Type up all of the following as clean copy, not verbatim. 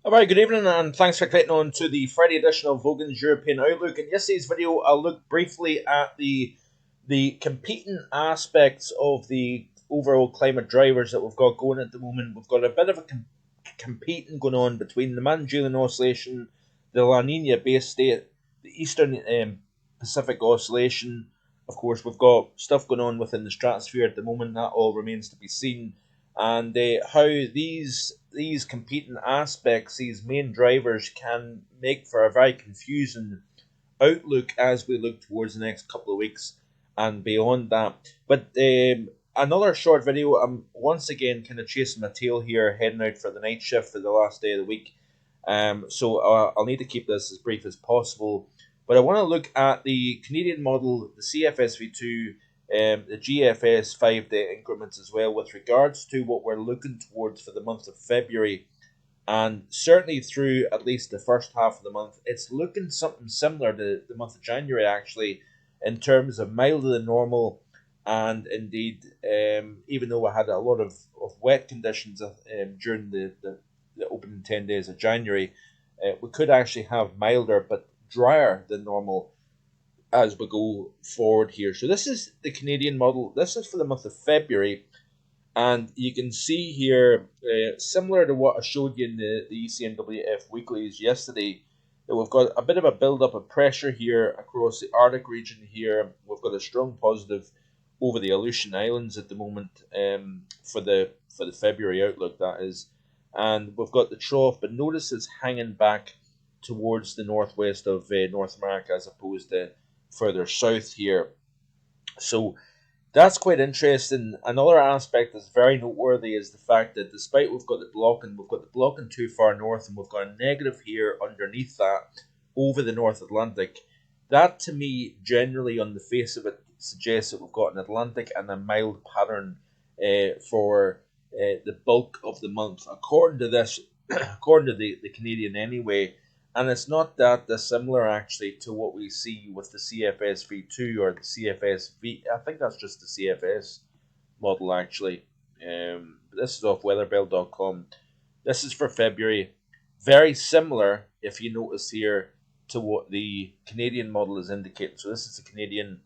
A very good evening and thanks for clicking on to the Friday edition of Vogan's European Outlook. In yesterday's video, I'll look briefly at the competing aspects of the overall climate drivers that we've got going at the moment. We've got a bit of a competing going on between the Mann-Julian Oscillation, the La Nina base state, the Eastern Pacific Oscillation. Of course, we've got stuff going on within the stratosphere at the moment. That all remains to be seen. And how these competing aspects, these main drivers, can make for a very confusing outlook as we look towards the next couple of weeks and beyond that. But another short video. I'm once again kind of chasing my tail here, heading out for the night shift for the last day of the week. So I'll need to keep this as brief as possible. But I want to look at the Canadian model, the CFSV2, the GFS 5-day increments as well, with regards to what we're looking towards for the month of February. And certainly through at least the first half of the month, it's looking something similar to the month of January, actually, in terms of milder than normal. And indeed, even though we had a lot of wet conditions during the opening 10 days of January, we could actually have milder but drier than normal as we go forward here. So this is the Canadian model. This is for the month of February. And you can see here, similar to what I showed you in the ECNWF weeklies yesterday, that we've got a bit of a build-up of pressure here across the Arctic region here. We've got a strong positive over the Aleutian Islands at the moment for the February outlook, that is. And we've got the trough, but notice it's hanging back towards the northwest of North America as opposed to further south here. So that's quite interesting. Another aspect that's very noteworthy is the fact that despite we've got the blocking too far north, and we've got a negative here underneath that over the North Atlantic. That to me, generally on the face of it, suggests that we've got an Atlantic and a mild pattern for the bulk of the month, according to this, according to the Canadian anyway. And it's not that dissimilar, actually, to what we see with the CFSV2 or the CFSV. I think that's just the CFS model, actually. This is off weatherbell.com. This is for February. Very similar, if you notice here, to what the Canadian model is indicating. So this is the Canadian.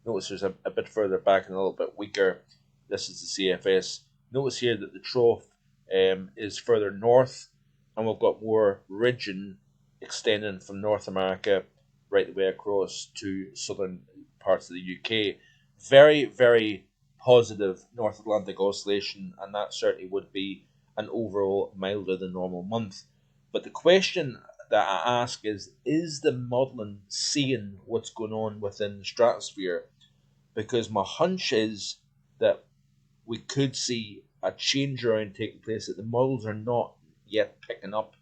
Notice there's a bit further back and a little bit weaker. This is the CFS. Notice here that the trough is further north, and we've got more region extending from North America right the way across to southern parts of the UK. Very, very positive North Atlantic oscillation, and that certainly would be an overall milder than normal month. But the question that I ask is the modelling seeing what's going on within the stratosphere? Because my hunch is that we could see a change around taking place, that the models are not yet picking up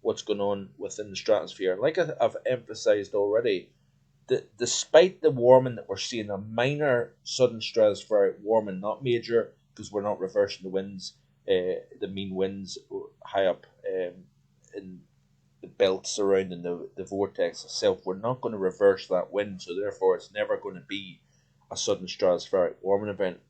what's going on within the stratosphere. Like I've emphasized already, despite the warming that we're seeing, a minor sudden stratospheric warming, not major, because we're not reversing the winds, the mean winds high up in the belt surrounding the vortex itself. We're not going to reverse that wind, so therefore it's never going to be a sudden stratospheric warming event.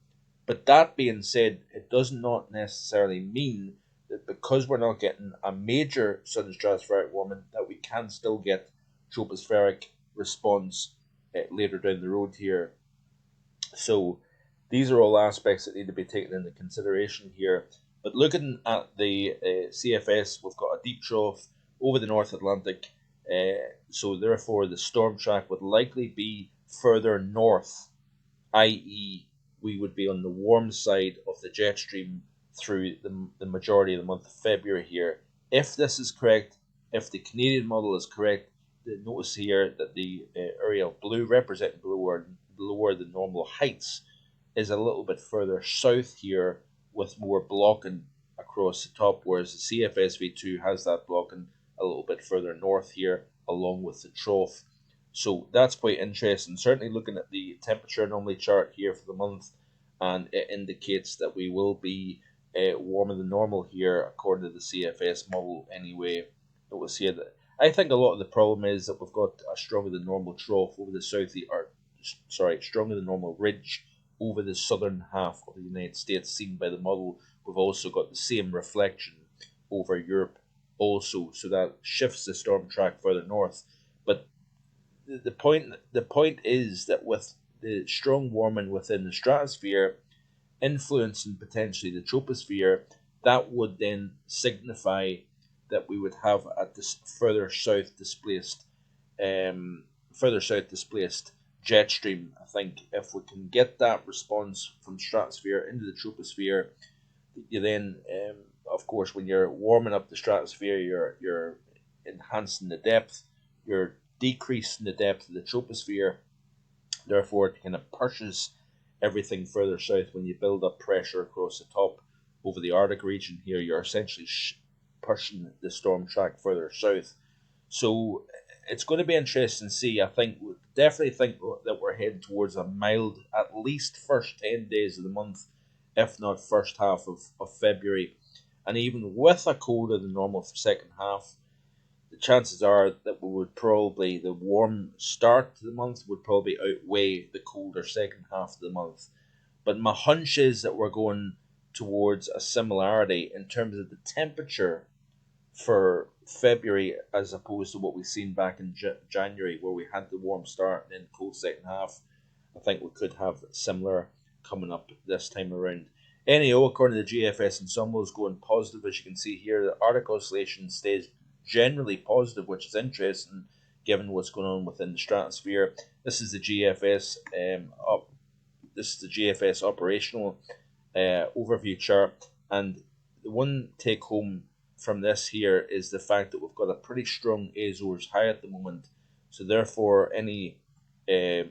But that being said, it does not necessarily mean that because we're not getting a major sudden stratospheric warming, that we can still get tropospheric response later down the road here. So these are all aspects that need to be taken into consideration here. But looking at the CFS, we've got a deep trough over the North Atlantic, so therefore the storm track would likely be further north, i.e. we would be on the warm side of the jet stream through the majority of the month of February here. If this is correct, if the Canadian model is correct, notice here that the area of blue representing lower than normal heights is a little bit further south here with more blocking across the top, whereas the CFSV2 has that blocking a little bit further north here along with the trough. So that's quite interesting. Certainly looking at the temperature anomaly chart here for the month, and it indicates that we will be warmer than normal here according to the CFS model anyway. Notice here that I think a lot of the problem is that we've got a stronger than normal trough over the stronger than normal ridge over the southern half of the United States seen by the model. We've also got the same reflection over Europe also, so that shifts the storm track further north. But the point is that with the strong warming within the stratosphere influencing potentially the troposphere, that would then signify that we would have at this um, further south displaced jet stream. I think if we can get that response from stratosphere into the troposphere, you then, of course, when you're warming up the stratosphere, you're enhancing the depth, you're decreasing the depth of the troposphere. Therefore, it kind of pushes everything further south. When you build up pressure across the top over the Arctic region here, you're essentially pushing the storm track further south. So it's going to be interesting to see. I definitely think that we're heading towards a mild, at least first 10 days of the month, if not first half of February. And even with a colder than normal second half, the chances are that the warm start to the month would probably outweigh the colder second half of the month. But my hunch is that we're going towards a similarity in terms of the temperature for February as opposed to what we've seen back in January, where we had the warm start and then cold second half. I think we could have similar coming up this time around. NAO, according to the GFS Ensemble, is going positive, as you can see here. The Arctic oscillation stays generally positive, which is interesting given what's going on within the stratosphere. This is the GFS this is the GFS operational overview chart, and the one take home from this here is the fact that we've got a pretty strong Azores high at the moment. So therefore, any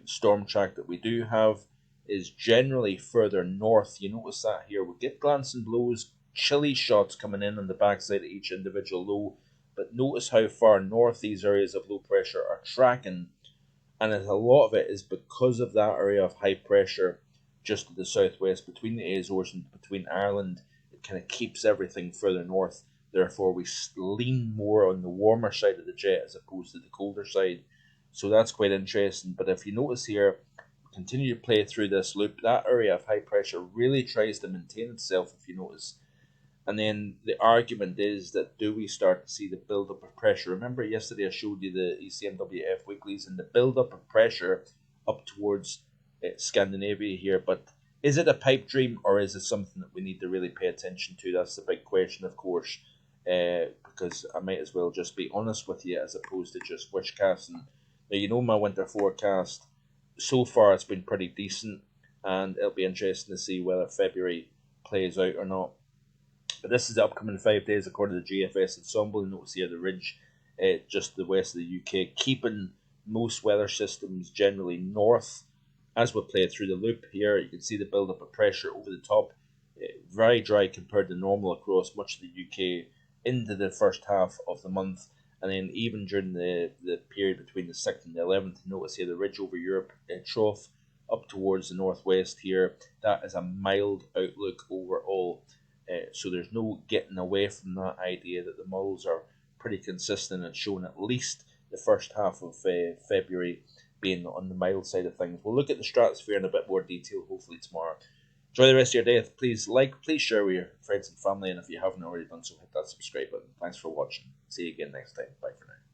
storm track that we do have is generally further north. You notice that here. We get glancing blows, chilly shots coming in on the backside of each individual low. But notice how far north these areas of low pressure are tracking. And a lot of it is because of that area of high pressure just to the southwest between the Azores and between Ireland. It kind of keeps everything further north. Therefore, we lean more on the warmer side of the jet as opposed to the colder side. So that's quite interesting. But if you notice here, continue to play through this loop, that area of high pressure really tries to maintain itself, if you notice. And then the argument is that do we start to see the build-up of pressure? Remember yesterday I showed you the ECMWF weeklies and the build-up of pressure up towards Scandinavia here. But is it a pipe dream or is it something that we need to really pay attention to? That's the big question, of course, because I might as well just be honest with you as opposed to just wishcasting. Now, you know my winter forecast. So far it's been pretty decent, and it'll be interesting to see whether February plays out or not. But this is the upcoming 5 days according to the GFS Ensemble. You notice here the ridge just the west of the UK, keeping most weather systems generally north. As we play through the loop here, you can see the build-up of pressure over the top. Very dry compared to normal across much of the UK into the first half of the month. And then even during the period between the 6th and the 11th, notice here the ridge over Europe trough up towards the northwest here. That is a mild outlook overall. So there's no getting away from that idea that the models are pretty consistent and showing at least the first half of February being on the mild side of things. We'll look at the stratosphere in a bit more detail hopefully tomorrow. Enjoy the rest of your day. Please please share with your friends and family, and if you haven't already done so, hit that subscribe button. Thanks for watching. See you again next time. Bye for now.